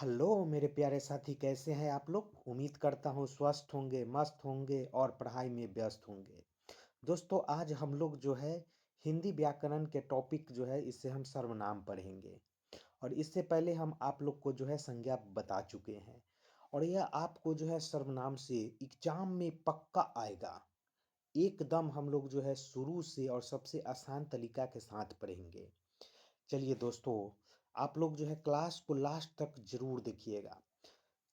Hello मेरे प्यारे साथी, कैसे हैं आप लोग। उम्मीद करता हूँ स्वस्थ होंगे, मस्त होंगे और पढ़ाई में व्यस्त होंगे। दोस्तों, आज हम लोग जो है हिंदी व्याकरण के टॉपिक जो है इससे हम सर्वनाम पढ़ेंगे। और इससे पहले हम आप लोग को जो है संज्ञा बता चुके हैं। और यह आपको जो है सर्वनाम से एग्जाम में पक्का आएगा। एकदम हम लोग जो है शुरू से और सबसे आसान तरीका के साथ पढ़ेंगे। चलिए दोस्तों, आप लोग जो है क्लास को लास्ट तक जरूर देखिएगा।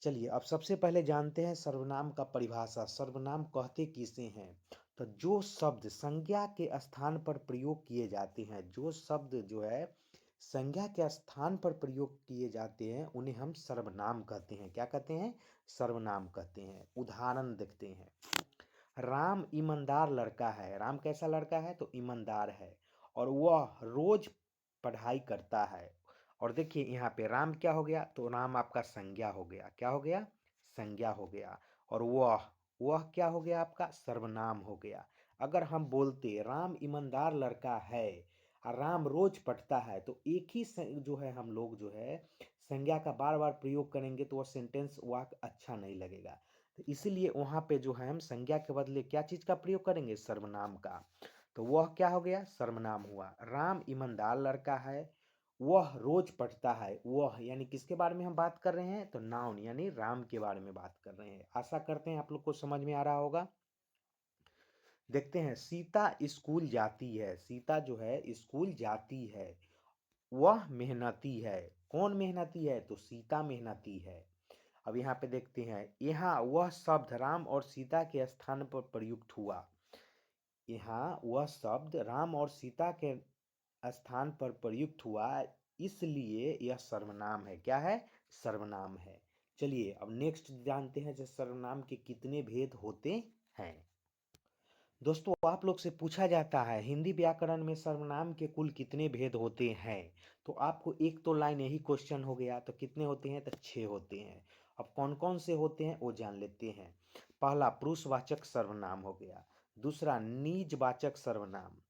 चलिए अब सबसे पहले जानते हैं सर्वनाम का परिभाषा। सर्वनाम कहते किसे हैं? तो जो शब्द संज्ञा के स्थान पर प्रयोग किए जाते हैं, जो शब्द जो है संज्ञा के स्थान पर प्रयोग किए जाते हैं उन्हें हम सर्वनाम कहते हैं। क्या कहते हैं? सर्वनाम कहते हैं। उदाहरण देखते हैं। राम ईमानदार लड़का है। राम कैसा लड़का है? तो ईमानदार है। और वह रोज पढ़ाई करता है। और देखिए यहाँ पे राम क्या हो गया? तो राम आपका संज्ञा हो गया। क्या हो गया? संज्ञा हो गया। और वह क्या हो गया? आपका सर्वनाम हो गया। अगर हम बोलते राम ईमानदार लड़का है और राम रोज पढ़ता है, तो एक ही जो है हम लोग जो है संज्ञा का बार बार प्रयोग करेंगे तो वह सेंटेंस वाक्य अच्छा नहीं लगेगा। तो इसीलिए वहाँ पे जो है हम संज्ञा के बदले क्या चीज का प्रयोग करेंगे? सर्वनाम का। तो वह क्या हो गया? सर्वनाम हुआ। राम ईमानदार लड़का है, वह रोज पढ़ता है। वह यानी किसके बारे में हम बात कर रहे हैं? तो नाउन यानी राम के बारे में बात कर रहे हैं। आशा करते हैं आप लोग को समझ में आ रहा होगा। देखते हैं, सीता स्कूल जाती है। सीता जो है स्कूल जाती है। वह मेहनती है। कौन मेहनती है? तो सीता मेहनती है। अब यहाँ पे देखते हैं, यहाँ वह शब्द राम और सीता के स्थान पर प्रयुक्त हुआ। यहाँ वह शब्द राम और सीता के स्थान पर प्रयुक्त हुआ, इसलिए यह सर्वनाम है। क्या है? सर्वनाम है। चलिए अब नेक्स्ट जानते हैं जो सर्वनाम के कितने भेद होते हैं। दोस्तों, आप लोग से पूछा जाता है हिंदी व्याकरण में सर्वनाम के कुल कितने भेद होते हैं। तो आपको एक तो लाइन यही क्वेश्चन हो गया। तो कितने होते हैं? तो 6 होते हैं। अब कौन कौन से होते हैं वो जान लेते हैं। पहला पुरुषवाचक सर्वनाम हो गया। दूसरा निजवाचक सर्वनाम।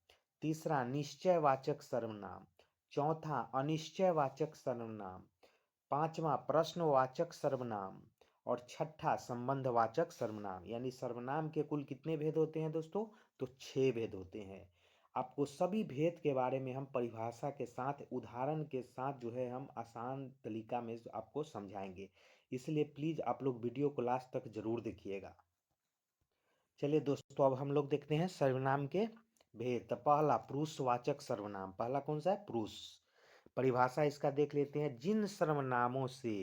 तीसरा निश्चयवाचक सर्वनाम। चौथा अनिश्चयवाचक सर्वनाम। पांचवा प्रश्नवाचक सर्वनाम। और छठा संबंधवाचक सर्वनाम। यानी सर्वनाम के कुल कितने भेद होते हैं दोस्तों? तो 6 भेद होते हैं। आपको सभी भेद के बारे में हम परिभाषा के साथ उदाहरण के साथ जो है हम आसान तरीका में आपको समझाएंगे। इसलिए प्लीज आप लोग वीडियो को लास्ट तक जरूर देखिएगा। चलिए दोस्तों, अब हम लोग देखते हैं सर्वनाम के भेद। तो पहला पुरुषवाचक सर्वनाम। पहला कौन सा है? पुरुष। परिभाषा इसका देख लेते हैं। जिन सर्वनामों से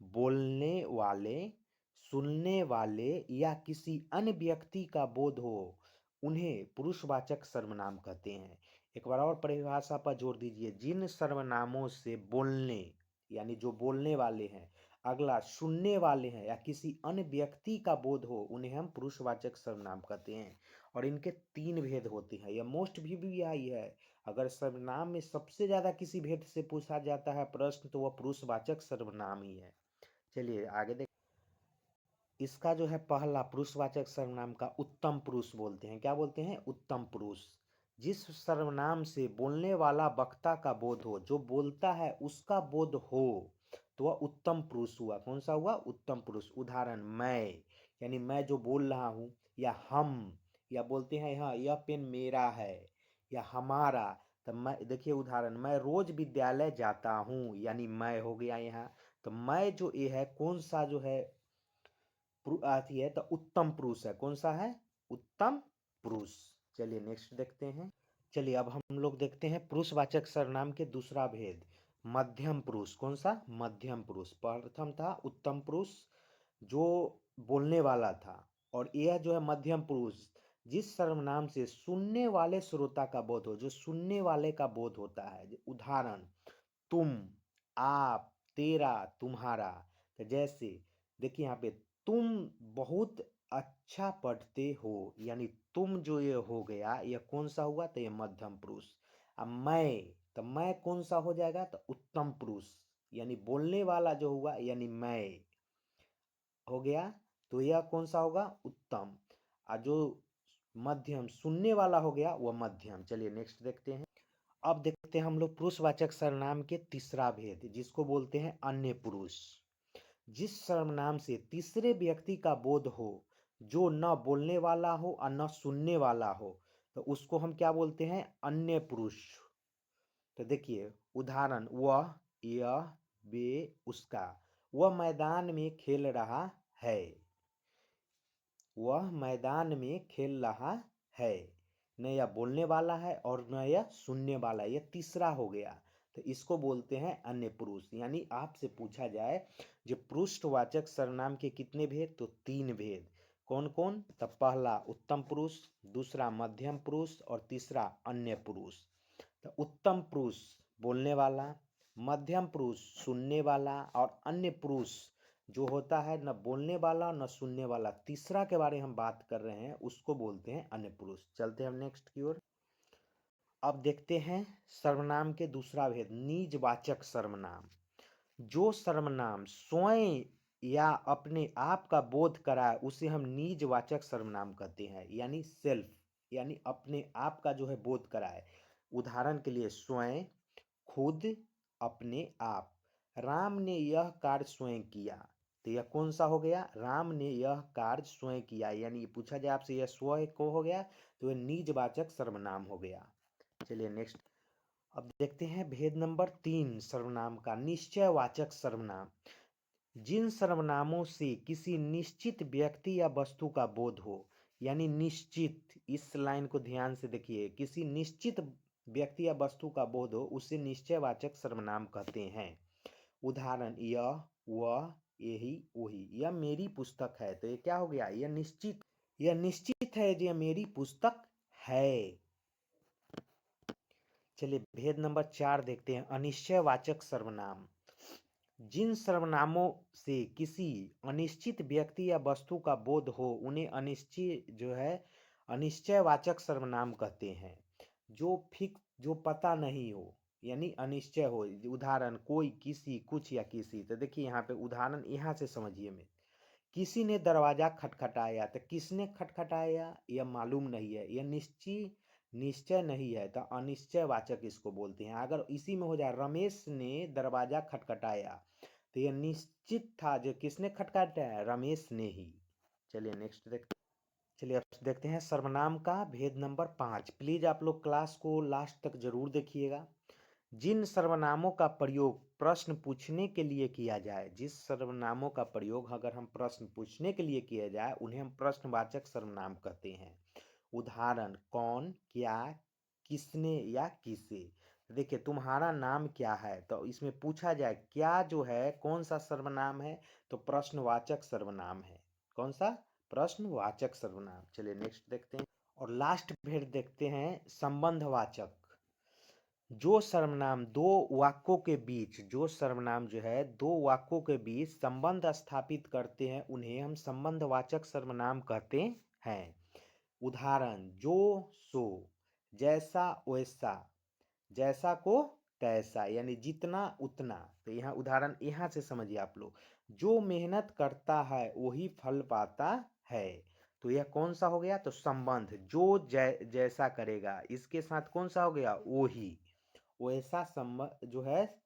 बोलने वाले, सुनने वाले या किसी अन्य व्यक्ति का बोध हो, उन्हें पुरुषवाचक सर्वनाम कहते हैं। एक बार और परिभाषा पर जोर दीजिए। जिन सर्वनामों से बोलने यानी जो बोलने वाले हैं, अगला सुनने वाले हैं या किसी अन्य व्यक्ति का बोध हो, उन्हें हम पुरुषवाचक सर्वनाम कहते हैं। और इनके 3 भेद होते हैं। यह मोस्ट भी आई है। अगर सर्वनाम में सबसे ज्यादा किसी भेद से पूछा जाता है प्रश्न, तो वह पुरुषवाचक सर्वनाम ही है। चलिए आगे देख। इसका जो है पहला पुरुषवाचक सर्वनाम का उत्तम पुरुष बोलते हैं। क्या बोलते हैं? उत्तम पुरुष। जिस सर्वनाम से बोलने वाला वक्ता का बोध हो, जो बोलता है उसका बोध हो, तो वह उत्तम पुरुष हुआ। कौन सा हुआ? उत्तम पुरुष। उदाहरण, मैं यानी मैं जो बोल रहा हूं, या हम, या बोलते हैं हाँ यह पेन मेरा है, या हमारा। तो मैं देखिए उदाहरण, मैं रोज विद्यालय जाता हूं, यानी मैं हो गया यहाँ। तो मैं जो ये है कौन सा जो है आती है? तो उत्तम पुरुष है। कौन सा है? उत्तम पुरुष। चलिए नेक्स्ट देखते हैं। चलिए अब हम लोग देखते हैं पुरुषवाचक सर्वनाम के दूसरा भेद, मध्यम पुरुष। कौन सा? मध्यम पुरुष। प्रथम था उत्तम पुरुष जो बोलने वाला था, और यह जो है मध्यम पुरुष जिस सर्वनाम से सुनने वाले श्रोता का बोध हो, जो सुनने वाले का बोध होता है। उदाहरण, तुम, आप, तेरा, तुम्हारा। तो जैसे देखिए यहाँ पे, तुम बहुत अच्छा पढ़ते हो, यानी तुम जो ये हो गया, यह कौन सा हुआ? तो ये मध्यम पुरुष। अब मैं, तो मैं कौन सा हो जाएगा? तो उत्तम पुरुष, यानी बोलने वाला जो हुआ, यानी मैं हो गया। तो यह कौन सा होगा? उत्तम। और जो मध्यम सुनने वाला हो गया, वह मध्यम। चलिए नेक्स्ट देखते हैं। अब देखते हैं हम लोग पुरुषवाचक सर्वनाम के तीसरा भेद, जिसको बोलते हैं अन्य पुरुष। जिस सर्वनाम से तीसरे व्यक्ति का बोध हो, जो न बोलने वाला हो और न सुनने वाला हो, तो उसको हम क्या बोलते हैं? अन्य पुरुष। तो देखिए उदाहरण, वह, यह, वे, उसका। वह मैदान में खेल रहा है। वह मैदान में खेल रहा है। न यह बोलने वाला है और न यह सुनने वाला है, यह तीसरा हो गया। तो इसको बोलते हैं अन्य पुरुष। यानी आपसे पूछा जाए जो पुरुषवाचक सर्वनाम के कितने भेद, तो 3 भेद। कौन कौन? तो पहला उत्तम पुरुष, दूसरा मध्यम पुरुष और तीसरा अन्य पुरुष। तो उत्तम पुरुष बोलने वाला, मध्यम पुरुष सुनने वाला और अन्य पुरुष जो होता है न बोलने वाला न सुनने वाला, तीसरा के बारे में हम बात कर रहे हैं, उसको बोलते हैं अन्य पुरुष। चलते हैं हम नेक्स्ट की ओर। अब देखते हैं सर्वनाम के दूसरा भेद, निजवाचक सर्वनाम। जो सर्वनाम स्वयं या अपने आप का बोध कराए उसे हम निजवाचक सर्वनाम कहते हैं। यानी सेल्फ, यानी अपने आप का जो है बोध कराए। उदाहरण के लिए स्वयं, खुद, अपने आप। राम ने यह कार्य स्वयं किया। तो यह कौन सा हो गया? राम ने यह कार्य स्वयं किया। यानी पूछा जाए आपसे यह स्व को हो गया, तो यह निजवाचक सर्वनाम हो गया। चलिए नेक्स्ट। अब देखते हैं भेद नंबर 3 सर्वनाम का, निश्चयवाचक सर्वनाम। जिन सर्वनामों से किसी निश्चित व्यक्ति या वस्तु का बोध हो, यानी निश्चित, इस लाइन को ध्यान से देखिए, किसी निश्चित व्यक्ति या वस्तु का बोध हो उसे निश्चयवाचक सर्वनाम कहते हैं। उदाहरण, यह, वह, यही, वही। यह मेरी पुस्तक है। तो ये क्या हो गया? यह निश्चित है, यह मेरी पुस्तक है। चलिए भेद नंबर 4 देखते हैं, अनिश्चयवाचक सर्वनाम। जिन सर्वनामों से किसी अनिश्चित व्यक्ति या वस्तु का बोध हो उन्हें अनिश्चयवाचक सर्वनाम कहते हैं। जो पता नहीं हो, यानी अनिश्चय हो। उदाहरण, कोई, किसी, कुछ या किसी। तो देखिए यहाँ पे उदाहरण यहाँ से समझिए में, किसी ने दरवाजा खटखटाया। तो किसने खटखटाया यह मालूम नहीं है, यह निश्चय नहीं है, तो अनिश्चयवाचक इसको बोलते हैं। अगर इसी में हो जाए, रमेश ने दरवाजा खटखटाया, तो यह निश्चित था जो किसने खटखटाया, रमेश ने ही। चलिए नेक्स्ट देखते चलिए अब देखते हैं सर्वनाम का भेद नंबर 5। प्लीज आप लोग क्लास को लास्ट तक जरूर देखिएगा। जिन सर्वनामों का प्रयोग प्रश्न पूछने के लिए किया जाए, जिस सर्वनामों का प्रयोग अगर हम प्रश्न पूछने के लिए किया जाए उन्हें हम प्रश्नवाचक सर्वनाम कहते हैं। उदाहरण, कौन, क्या, किसने या किसे। देखिए तुम्हारा नाम क्या है, तो इसमें पूछा जाए क्या जो है कौन सा सर्वनाम है, तो प्रश्नवाचक सर्वनाम है। कौन सा? प्रश्नवाचक सर्वनाम। चलिए नेक्स्ट देखते हैं और लास्ट भेद देखते हैं, संबंधवाचक। जो सर्वनाम दो वाक्यों के बीच संबंध स्थापित करते हैं उन्हें हम संबंधवाचक सर्वनाम कहते हैं। उदाहरण, जो सो, जैसा वैसा, जैसा को तैसा, यानी जितना उतना। तो यहाँ उदाहरण यहाँ से समझिए आप लोग, जो मेहनत करता है वही फल पाता है। तो यह कौन सा हो गया? तो संबंध, जो जैसा करेगा, इसके साथ कौन सा हो गया? वही, वैसा संबंध जो है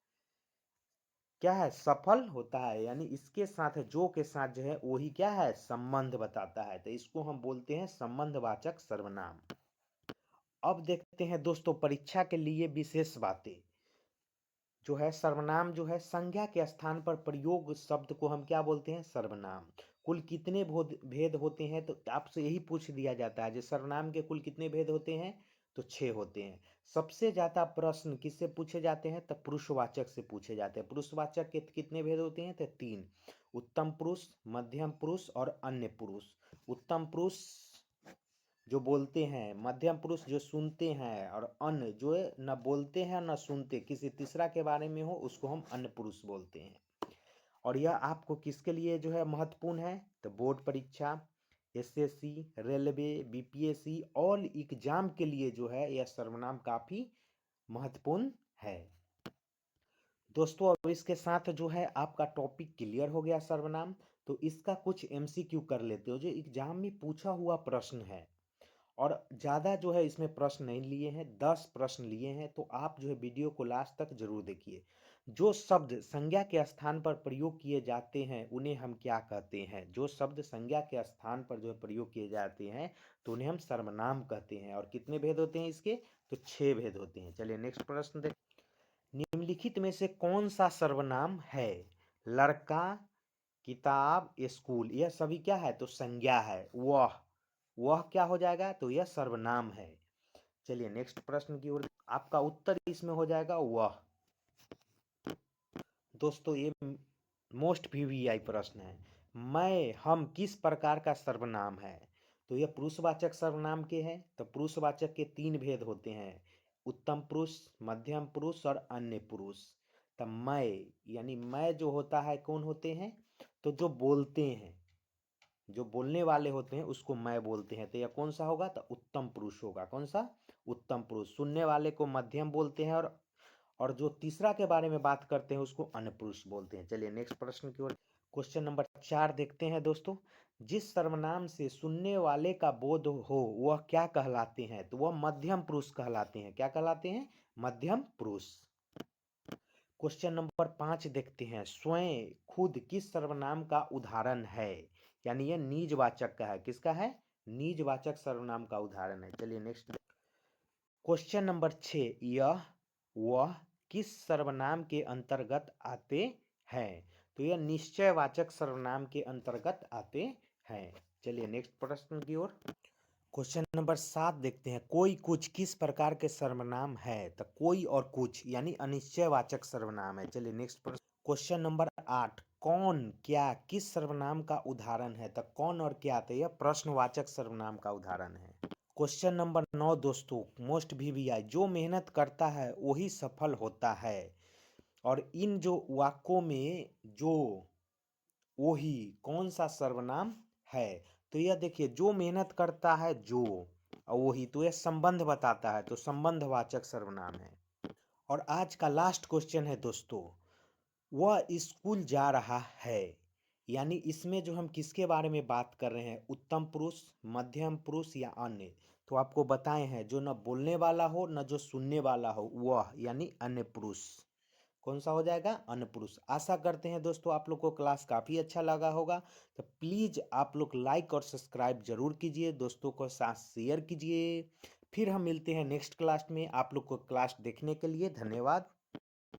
क्या है? सफल होता है। यानी इसके साथ जो के साथ जो है वही क्या है? संबंध बताता है। तो इसको हम बोलते हैं संबंधवाचक सर्वनाम। अब देखते हैं दोस्तों परीक्षा के लिए विशेष बातें। जो है सर्वनाम जो है संज्ञा के स्थान पर प्रयोग शब्द को हम क्या बोलते हैं? सर्वनाम। कुल कितने भेद होते हैं? तो आपसे यही पूछ दिया जाता है जो सर्वनाम के कुल कितने भेद होते हैं, तो 6 होते हैं। सबसे ज्यादा प्रश्न किससे पूछे जाते हैं? तो पुरुषवाचक से पूछे जाते हैं। पुरुषवाचक के कितने भेद होते हैं? तो 3, उत्तम पुरुष, मध्यम पुरुष और अन्य पुरुष। उत्तम पुरुष जो बोलते हैं, मध्यम पुरुष जो सुनते हैं, और अन्य जो न बोलते हैं न सुनते, किसी तीसरा के बारे में हो उसको हम अन्य पुरुष बोलते हैं। और यह आपको किसके लिए जो है महत्वपूर्ण है? तो बोर्ड परीक्षा, एसएससी, रेलवे, बीपीएससी और एग्जाम के लिए जो है यह सर्वनाम काफी महत्वपूर्ण है। दोस्तों अब इसके साथ जो है आपका टॉपिक क्लियर हो गया सर्वनाम। तो इसका कुछ एमसीक्यू कर लेते हो जो एग्जाम में पूछा हुआ प्रश्न है, और ज़्यादा जो है इसमें प्रश्न नहीं लिए हैं, 10 प्रश्न लिए हैं, तो आप जो है वीडियो को लास्ट तक जरूर देखिए। जो शब्द संज्ञा के स्थान पर प्रयोग किए जाते हैं उन्हें हम क्या कहते हैं? जो शब्द संज्ञा के स्थान पर जो है प्रयोग किए जाते हैं तो उन्हें हम सर्वनाम कहते हैं। और कितने भेद होते हैं इसके? तो 6 भेद होते हैं। चलिए नेक्स्ट प्रश्न देख। निम्नलिखित में से कौन सा सर्वनाम है? लड़का, किताब, स्कूल, यह सभी क्या है? तो संज्ञा है। वह क्या हो जाएगा? तो यह सर्वनाम है। चलिए नेक्स्ट प्रश्न की ओर। आपका उत्तर इसमें हो जाएगा वह। दोस्तों ये मोस्ट वीवीआई प्रश्न है। मैं, हम किस प्रकार का सर्वनाम है? तो यह पुरुषवाचक सर्वनाम के हैं। तो पुरुषवाचक के 3 भेद होते हैं, उत्तम पुरुष, मध्यम पुरुष और अन्य पुरुष। तो मैं यानी मैं जो होता है कौन होते हैं? तो जो बोलते हैं, जो बोलने वाले होते हैं उसको मैं बोलते हैं। तो यह कौन सा होगा? तो उत्तम पुरुष होगा। कौन सा? उत्तम पुरुष। सुनने वाले को मध्यम बोलते हैं और जो तीसरा के बारे में बात करते हैं उसको अनपुरुष बोलते हैं। चलिए नेक्स्ट प्रश्न की ओर। क्वेश्चन नंबर 4 देखते हैं दोस्तों। जिस सर्वनाम से सुनने वाले का बोध हो वह क्या कहलाते हैं? तो वह मध्यम पुरुष कहलाते हैं। क्या कहलाते हैं? मध्यम पुरुष। क्वेश्चन नंबर 5 देखते हैं। स्वयं, खुद किस सर्वनाम का उदाहरण है? यानी यह निजवाचक का है। किसका है? निजवाचक सर्वनाम का उदाहरण है। चलिए नेक्स्ट। Question number 6। यह, वह किस सर्वनाम के अंतर्गत आते हैं? तो यह निश्चयवाचक सर्वनाम के अंतर्गत आते हैं। चलिए नेक्स्ट प्रश्न की ओर। क्वेश्चन नंबर 7 देखते हैं। कोई कुछ किस प्रकार के सर्वनाम है? तो कोई और कुछ यानी अनिश्चयवाचक सर्वनाम है। चलिए नेक्स्ट प्रश्न। Question number 8। कौन, क्या किस सर्वनाम का उदाहरण है? तो कौन और क्या, तो यह प्रश्नवाचक सर्वनाम का उदाहरण है। क्वेश्चन नंबर 9 दोस्तों, मोस्ट वीवीआई। जो मेहनत करता है वही सफल होता है। और इन जो वाक्यों में जो, वही कौन सा सर्वनाम है? तो यह देखिए, जो मेहनत करता है, जो और वही, तो यह संबंध बताता है, तो संबंधवाचक सर्वनाम है। और आज का लास्ट क्वेश्चन है दोस्तों। वह स्कूल जा रहा है, यानी इसमें जो हम किसके बारे में बात कर रहे हैं? उत्तम पुरुष, मध्यम पुरुष या अन्य? तो आपको बताए हैं, जो न बोलने वाला हो न जो सुनने वाला हो, वह यानी अन्य पुरुष। कौन सा हो जाएगा? अन्य पुरुष। आशा करते हैं दोस्तों आप लोग को क्लास काफ़ी अच्छा लगा होगा। तो प्लीज़ आप लोग लाइक और सब्सक्राइब जरूर कीजिए, दोस्तों को साथ शेयर कीजिए। फिर हम मिलते हैं नेक्स्ट क्लास में। आप लोग को क्लास देखने के लिए धन्यवाद।